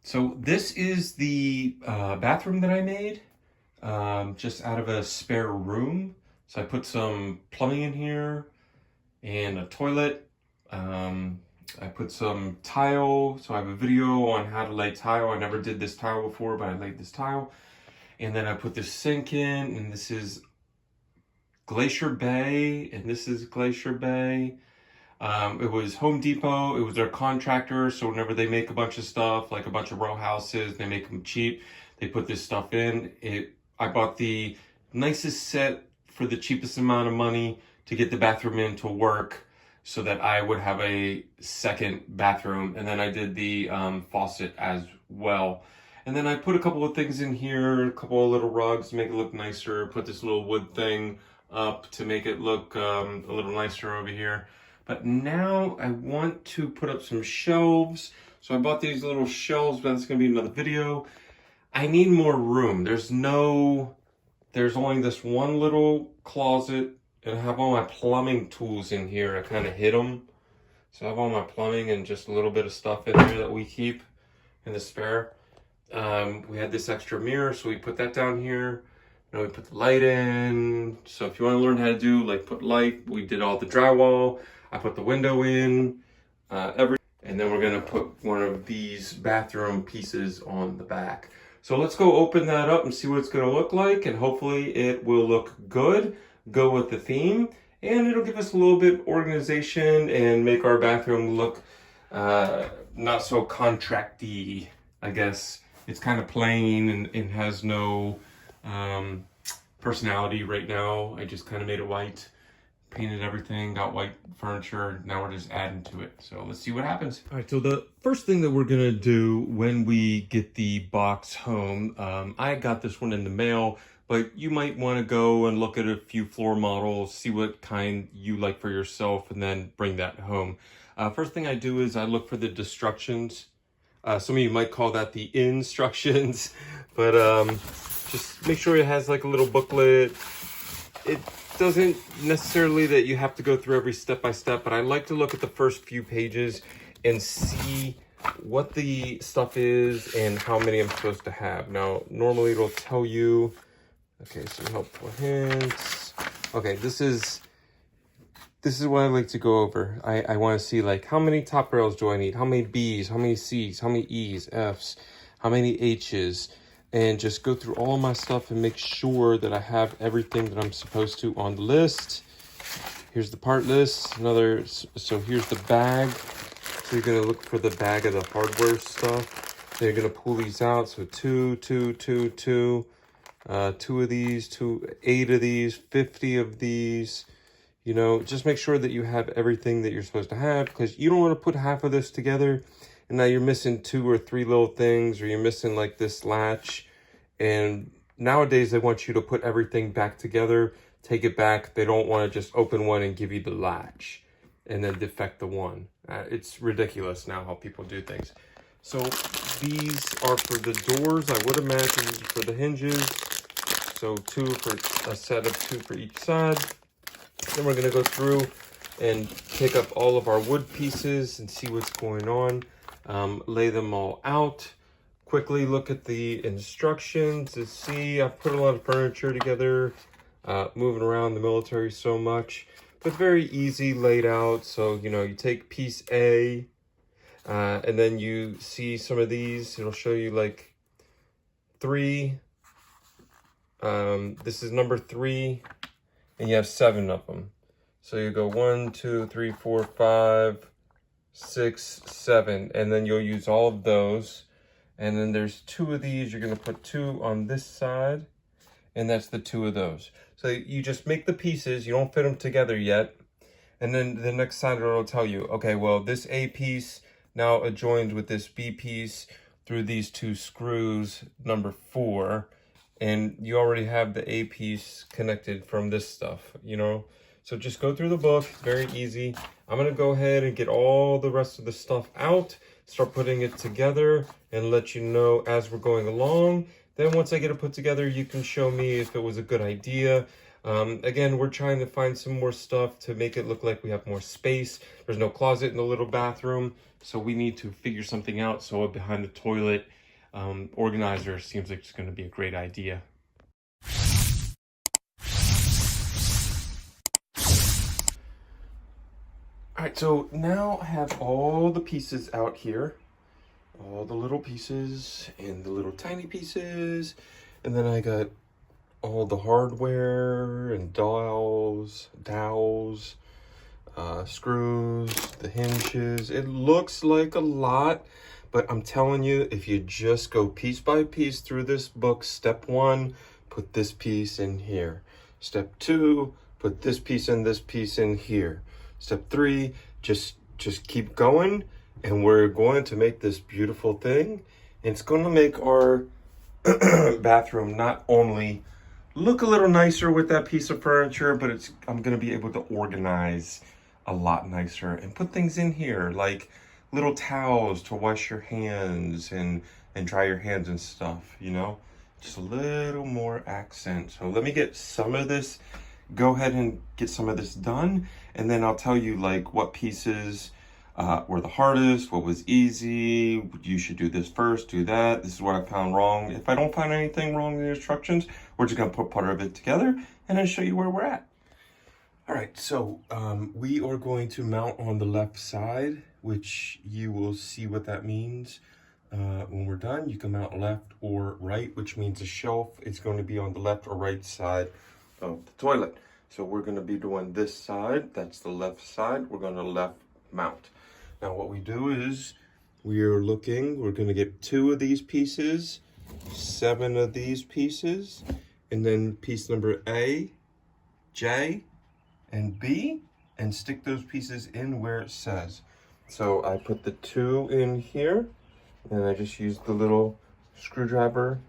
So this is the bathroom that I made just out of a spare room. So I put some plumbing in here and a toilet. I put some tile. So I have a video on how to lay tile. I never did this tile before, but I laid this tile. And then I put this sink in, and this is Glacier Bay, and this is Glacier Bay. It was Home Depot. It was their contractor. So whenever they make a bunch of stuff, like a bunch of row houses, they make them cheap. They put this stuff in. I bought the nicest set for the cheapest amount of money to get the bathroom in to work so that I would have a second bathroom. And then I did the faucet as well. And then I put a couple of things in here, a couple of little rugs to make it look nicer. Put this little wood thing up to make it look a little nicer over here. But now I want to put up some shelves. So I bought these little shelves, but that's gonna be another video. I need more room. There's only this one little closet, and I have all my plumbing tools in here. I kind of hid them. So I have all my plumbing and just a little bit of stuff in there that we keep in the spare. We had this extra mirror, so we put that down here. Now we put the light in. So if you want to learn how to do like put light, we did all the drywall. I put the window in, and then we're gonna put one of these bathroom pieces on the back. So let's go open that up and see what it's gonna look like, and hopefully it will look good, go with the theme, and it'll give us a little bit organization and make our bathroom look not so contracty, I guess. It's kind of plain and has no personality right now. I just kind of made it white. Painted everything, got white furniture. Now we're just adding to it. So let's see what happens. All right, so the first thing that we're gonna do when we get the box home, I got this one in the mail, but you might wanna go and look at a few floor models, see what kind you like for yourself, and then bring that home. First thing I do is I look for the instructions. Some of you might call that the instructions, but just make sure it has like a little booklet. It doesn't necessarily that you have to go through every step by step, but I like to look at the first few pages and see what the stuff is and how many I'm supposed to have. Now, normally it'll tell you, okay, some helpful hints. Okay, this is what I like to go over. I want to see like how many top rails do I need? How many B's? How many C's? How many E's? F's? How many H's? And just go through all my stuff and make sure that I have everything that I'm supposed to on the list. Here's the part list. So here's the bag. So you're gonna look for the bag of the hardware stuff. Then you're gonna pull these out. So two of these, 8 of these, 50 of these. You know, just make sure that you have everything that you're supposed to have, because you don't want to put half of this together and now you're missing 2 or 3 little things, or you're missing like this latch. And nowadays they want you to put everything back together, take it back. They don't want to just open one and give you the latch and then defect the one. It's ridiculous now how people do things. So these are for the doors. I would imagine these are for the hinges. So 2 for a set of 2 for each side. Then we're going to go through and pick up all of our wood pieces and see what's going on. Lay them all out. Quickly look at the instructions to see. I've put a lot of furniture together, moving around the military so much, but very easy laid out. So, you know, you take piece A, and then you see some of these. It'll show you like 3. This is number 3, and you have 7 of them. So you go 1, 2, 3, 4, 5, 6, 7, and then you'll use all of those. And then there's 2 of these. You're going to put 2 on this side, and that's the 2 of those. So you just make the pieces. You don't fit them together yet. And then the next side will tell you, okay, well, this A piece now adjoins with this B piece through these 2 screws, number 4. And you already have the A piece connected from this stuff, you know? So just go through the book, very easy. I'm gonna go ahead and get all the rest of the stuff out, start putting it together, and let you know as we're going along. Then once I get it put together, you can show me if it was a good idea. Again, we're trying to find some more stuff to make it look like we have more space. There's no closet in the little bathroom, so we need to figure something out. So behind the toilet organizer seems like it's going to be a great idea. All right, so now I have all the pieces out here. All the little pieces and the little tiny pieces. And then I got all the hardware and dowels, screws, the hinges. It looks like a lot, but I'm telling you, if you just go piece by piece through this book, step 1, put this piece in here. Step 2, put this piece in here. Step 3, just keep going, and we're going to make this beautiful thing. And it's going to make our bathroom not only look a little nicer with that piece of furniture, but I'm going to be able to organize a lot nicer and put things in here like little towels to wash your hands and dry your hands and stuff, you know, just a little more accent. So let me get some of this, go ahead and get some of this done, and then I'll tell you like what pieces were the hardest, what was easy, you should do this first, do that, this is what I found wrong. If I don't find anything wrong in the instructions, we're just gonna put part of it together and then show you where we're at. All right, so we are going to mount on the left side, which you will see what that means when we're done. You can mount left or right, which means the shelf is going to be on the left or right side of the toilet. So we're going to be doing this side, that's the left side. We're going to left mount. Now what we do is we're going to get 2 of these pieces, 7 of these pieces, and then piece number A, J, and B, and stick those pieces in where it says. So I put the 2 in here, and I just used the little screwdriver,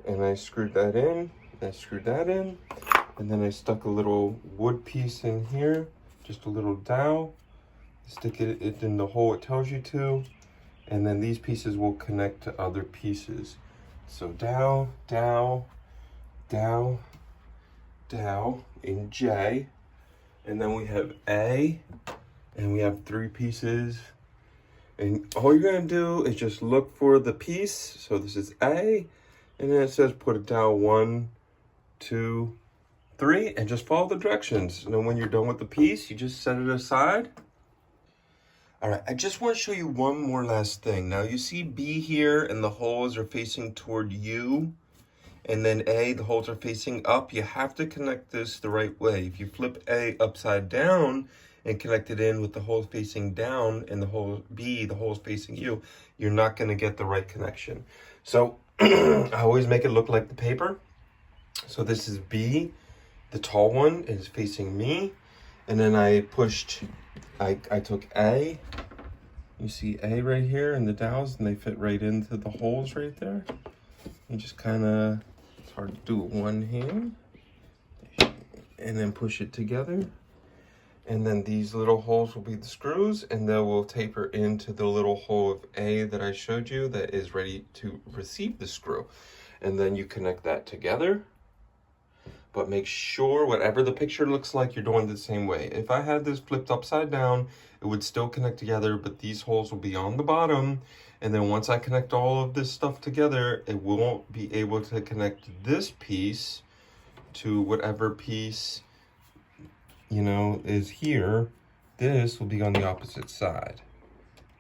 and I screwed that in, I screwed that in, and then I stuck a little wood piece in here, just a little dowel, stick it in the hole it tells you to, and then these pieces will connect to other pieces. So dowel, dowel, dowel, dowel in J, and then we have A, and we have 3 pieces, and all you're gonna do is just look for the piece. So this is A, and then it says put a dowel 1, 2, 3, and just follow the directions. And then when you're done with the piece, you just set it aside. All right, I just want to show you one more last thing. Now you see B here, and the holes are facing toward you, and then A, the holes are facing up. You have to connect this the right way. If you flip A upside down and connect it in with the holes facing down and the hole B, the holes facing you, you're not going to get the right connection. So I always make it look like the paper. So this is B, the tall one is facing me, and then I took A, you see A right here in the dowels, and they fit right into the holes right there. You just kind of, it's hard to do with one hand, and then push it together. And then these little holes will be the screws, and they will taper into the little hole of A that I showed you that is ready to receive the screw. And then you connect that together. But make sure whatever the picture looks like, you're doing the same way. If I had this flipped upside down, it would still connect together, but these holes will be on the bottom. And then once I connect all of this stuff together, it won't be able to connect this piece to whatever piece, you know, is here. This will be on the opposite side.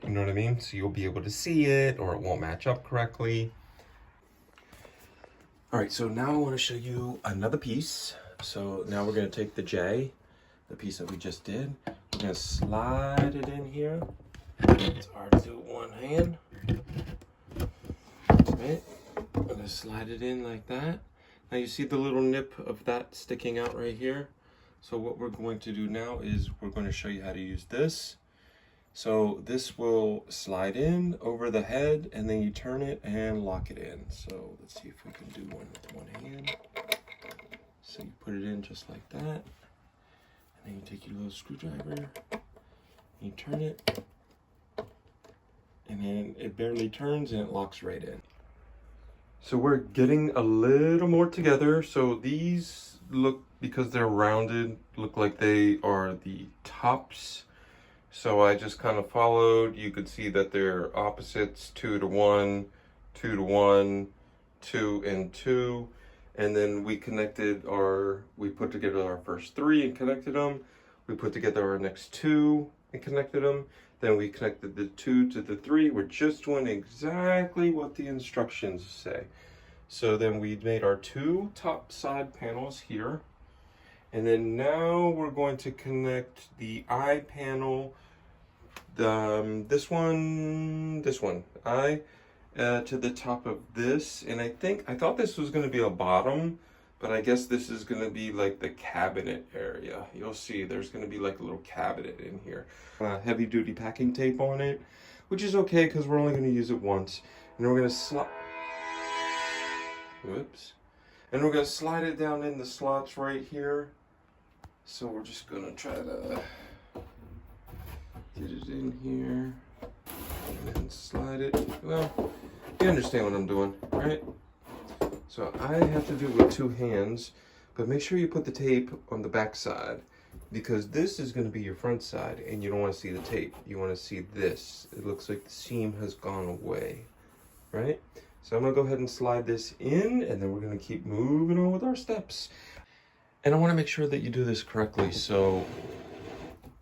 You know what I mean? So you'll be able to see it, or it won't match up correctly. All right, so now I want to show you another piece. So now we're going to take the J, the piece that we just did. We're going to slide it in here. It's hard to do with one hand. Right? I'm going to slide it in like that. Now you see the little nip of that sticking out right here. So what we're going to do now is we're going to show you how to use this. So this will slide in over the head, and then you turn it and lock it in. So let's see if we can do one with one hand. So you put it in just like that, and then you take your little screwdriver, you turn it, and then it barely turns and it locks right in. So we're getting a little more together. So these look, because they're rounded, look like they are the tops. So I just kind of followed. You could see that they're opposites, 2 to 1, 2 to 1, 2 and 2. And then we put together our first 3 and connected them. We put together our next 2 and connected them. Then we connected the 2 to the 3. We're just doing exactly what the instructions say. So then we made our 2 top side panels here. And then now we're going to connect the eye panel, this one, to the top of this. And I thought this was going to be a bottom, but I guess this is going to be like the cabinet area. You'll see there's going to be like a little cabinet in here. Heavy duty packing tape on it, which is okay because we're only going to use it once. And we're going to slide it down in the slots right here. So we're just going to try to get it in here and then slide it. Well, you understand what I'm doing, right? So I have to do it with 2 hands, but make sure you put the tape on the back side, because this is going to be your front side and you don't want to see the tape. You want to see this. It looks like the seam has gone away, right? So I'm going to go ahead and slide this in, and then we're going to keep moving on with our steps. And I want to make sure that you do this correctly. So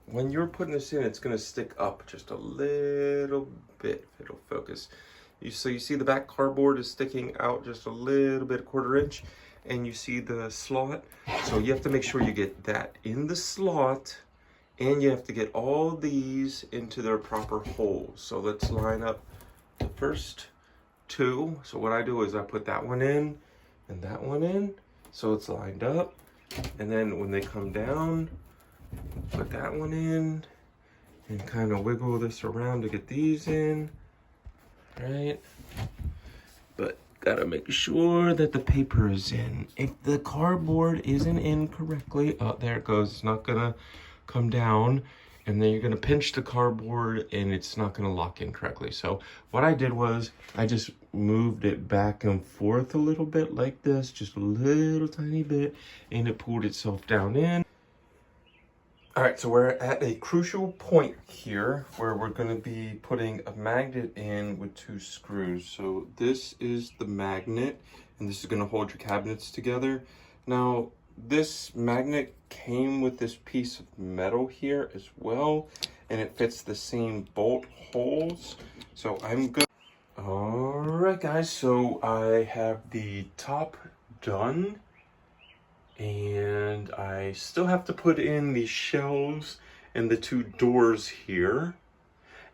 when you're putting this in, it's going to stick up just a little bit. It'll focus. So you see the back cardboard is sticking out just a little bit, 1/4 inch, and you see the slot. So you have to make sure you get that in the slot, and you have to get all these into their proper holes. So let's line up the first 2. So what I do is I put that one in and that one in, so it's lined up. And then when they come down, put that one in and kind of wiggle this around to get these in, right? But gotta make sure that the paper is in. If the cardboard isn't in correctly, oh, there it goes. It's not gonna come down. And then you're gonna pinch the cardboard and it's not gonna lock in correctly. So what I did was I just moved it back and forth a little bit like this, just a little tiny bit, and it pulled itself down in. All right, so we're at a crucial point here where we're gonna be putting a magnet in with 2 screws. So this is the magnet, and this is gonna hold your cabinets together. Now, this magnet came with this piece of metal here as well, and it fits the same bolt holes. So I'm good. All right, guys, so I have the top done, and I still have to put in the shelves and the 2 doors here.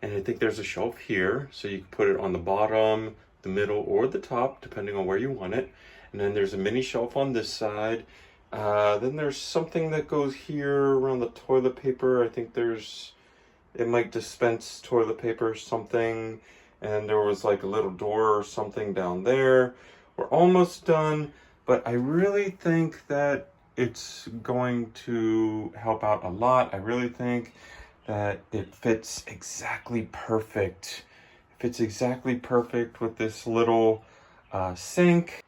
And I think there's a shelf here, so you can put it on the bottom, the middle, or the top, depending on where you want it. And then there's a mini shelf on this side. Then there's something that goes here around the toilet paper. I think it might dispense toilet paper or something. And there was like a little door or something down there. We're almost done, but I really think that it's going to help out a lot. I really think that it fits exactly perfect. It fits exactly perfect with this little sink.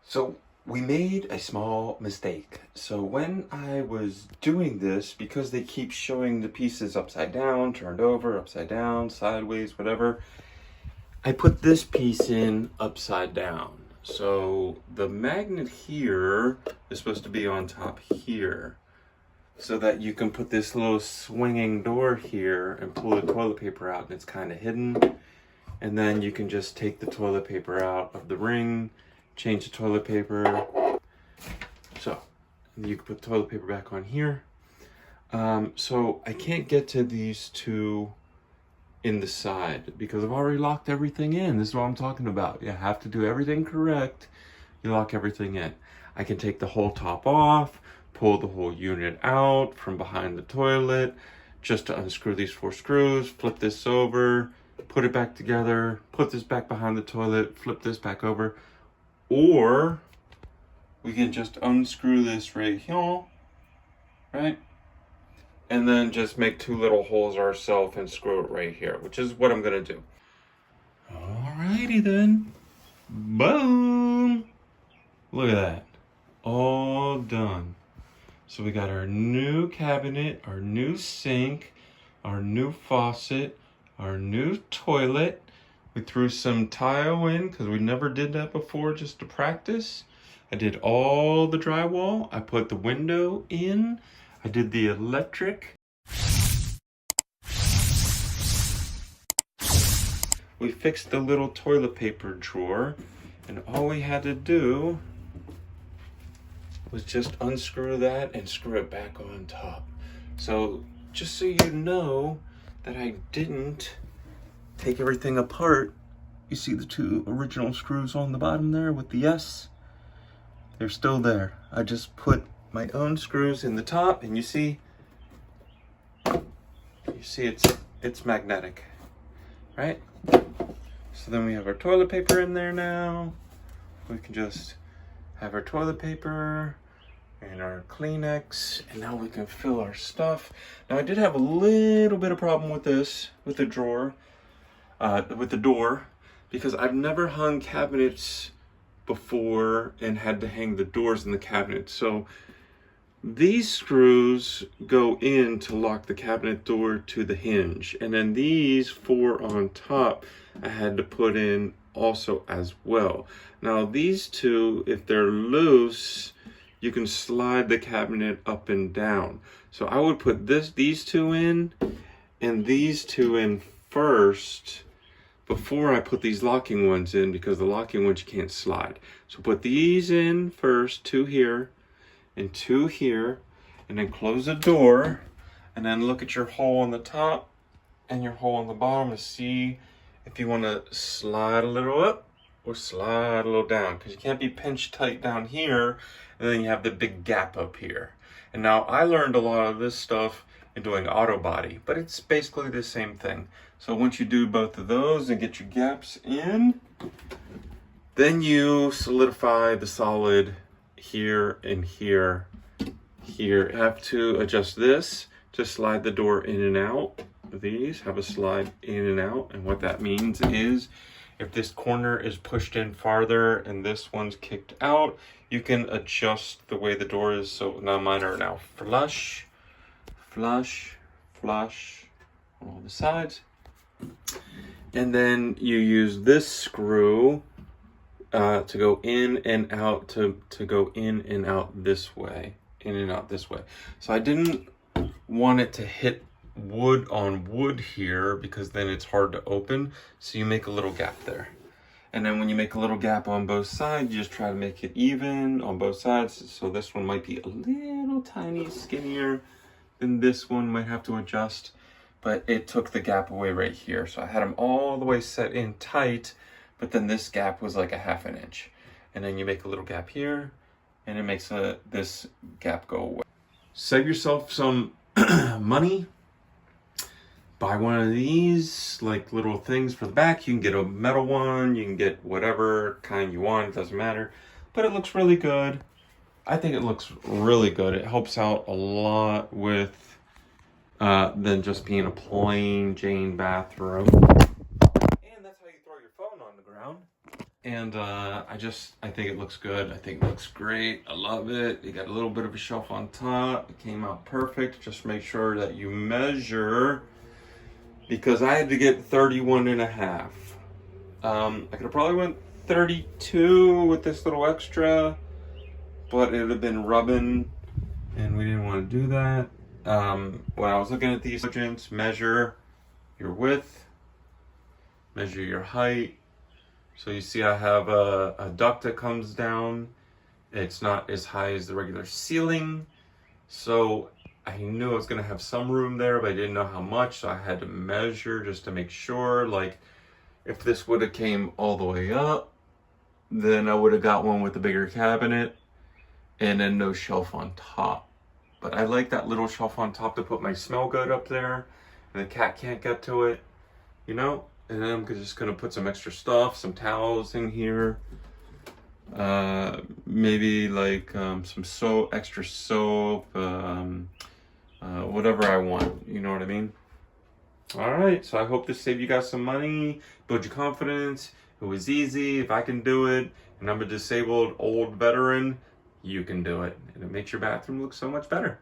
So we made a small mistake. So when I was doing this, because they keep showing the pieces upside down, turned over, upside down, sideways, whatever, I put this piece in upside down. So the magnet here is supposed to be on top here, so that you can put this little swinging door here and pull the toilet paper out, and it's kind of hidden. And then you can just take the toilet paper out of the ring, change the toilet paper. So you can put the toilet paper back on here. So I can't get to these 2 in the side because I've already locked everything in. This is what I'm talking about. You have to do everything correct. You lock everything in. I can take the whole top off, pull the whole unit out from behind the toilet, just to unscrew these 4 screws, flip this over, put it back together, put this back behind the toilet, flip this back over. Or we can just unscrew this right here, right? And then just make 2 little holes ourselves and screw it right here, which is what I'm gonna do. Alrighty then. Boom! Look at that. All done. So we got our new cabinet, our new sink, our new faucet, our new toilet. We threw some tile in because we never did that before, just to practice. I did all the drywall. I put the window in. I did the electric. We fixed the little toilet paper drawer, and all we had to do was just unscrew that and screw it back on top. So just so you know that I didn't take everything apart, you see the two original screws on the bottom there with the S? They're still there. I just put my own screws in the top, and you see it's magnetic, right? So then we have our toilet paper in there now. We can just have our toilet paper and our Kleenex, and now we can fill our stuff. Now I did have a little bit of problem with this, with the drawer, with the door, because I've never hung cabinets before and had to hang the doors in the cabinet. So these screws go in to lock the cabinet door to the hinge, and then these four on top I had to put in also as well. Now these two, if they're loose, you can slide the cabinet up and down. So I would put these two in and these two in first before I put these locking ones in, because the locking ones you can't slide. So put these in first, two here and two here, and then close the door, and then look at your hole on the top and your hole on the bottom to see if you want to slide a little up or slide a little down, because you can't be pinched tight down here and then you have the big gap up here. And now I learned a lot of this stuff in doing auto body, but it's basically the same thing. So once you do both of those and get your gaps in, then you solidify the solid here and here. Here, have to adjust this to slide the door in and out. These have a slide in and out, and what that means is if this corner is pushed in farther and this one's kicked out, you can adjust the way the door is. So now mine are now flush, flush, flush on all the sides. And then you use this screw to go in and out, to go in and out this way, in and out this way. So I didn't want it to hit wood on wood here, because then it's hard to open. So you make a little gap there. And then when you make a little gap on both sides, you just try to make it even on both sides. So this one might be a little tiny skinnier than this one, might have to adjust, but it took the gap away right here. So I had them all the way set in tight, but then this gap was like a ½ inch. And then you make a little gap here, and it makes this gap go away. Save yourself some money. Buy one of these like little things for the back. You can get a metal one, you can get whatever kind you want, it doesn't matter. But it looks really good. I think it looks really good. It helps out a lot with than just being a plain Jane bathroom. And that's how you throw your phone on the ground. And I think it looks good. I think it looks great. I love it. You got a little bit of a shelf on top. It came out perfect. Just make sure that you measure, because I had to get 31.5. I could have probably went 32 with this little extra, but it would have been rubbing, and we didn't want to do that. When I was looking at these measurements, measure your width, measure your height. So you see I have a duct that comes down. It's not as high as the regular ceiling. So I knew I was going to have some room there, but I didn't know how much. So I had to measure just to make sure. Like, if this would have came all the way up, then I would have got one with a bigger cabinet and then no shelf on top. But I like that little shelf on top to put my smell good up there, and the cat can't get to it, you know? And then I'm just gonna put some extra stuff, some towels in here. Maybe like some extra soap, whatever I want, you know what I mean? All right, so I hope this saved you guys some money, build your confidence. It was easy. If I can do it, and I'm a disabled old veteran, you can do it. And it makes your bathroom look so much better.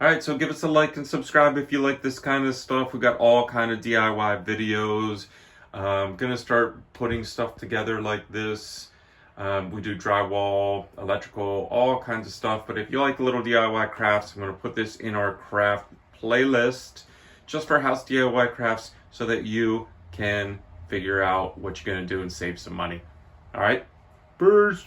All right, so give us a like and subscribe if you like this kind of stuff. We got all kind of DIY videos. I'm gonna start putting stuff together like this. We do drywall, electrical, all kinds of stuff. But if you like little DIY crafts, I'm gonna put this in our craft playlist just for house DIY crafts so that you can figure out what you're gonna do and save some money. All right, peace.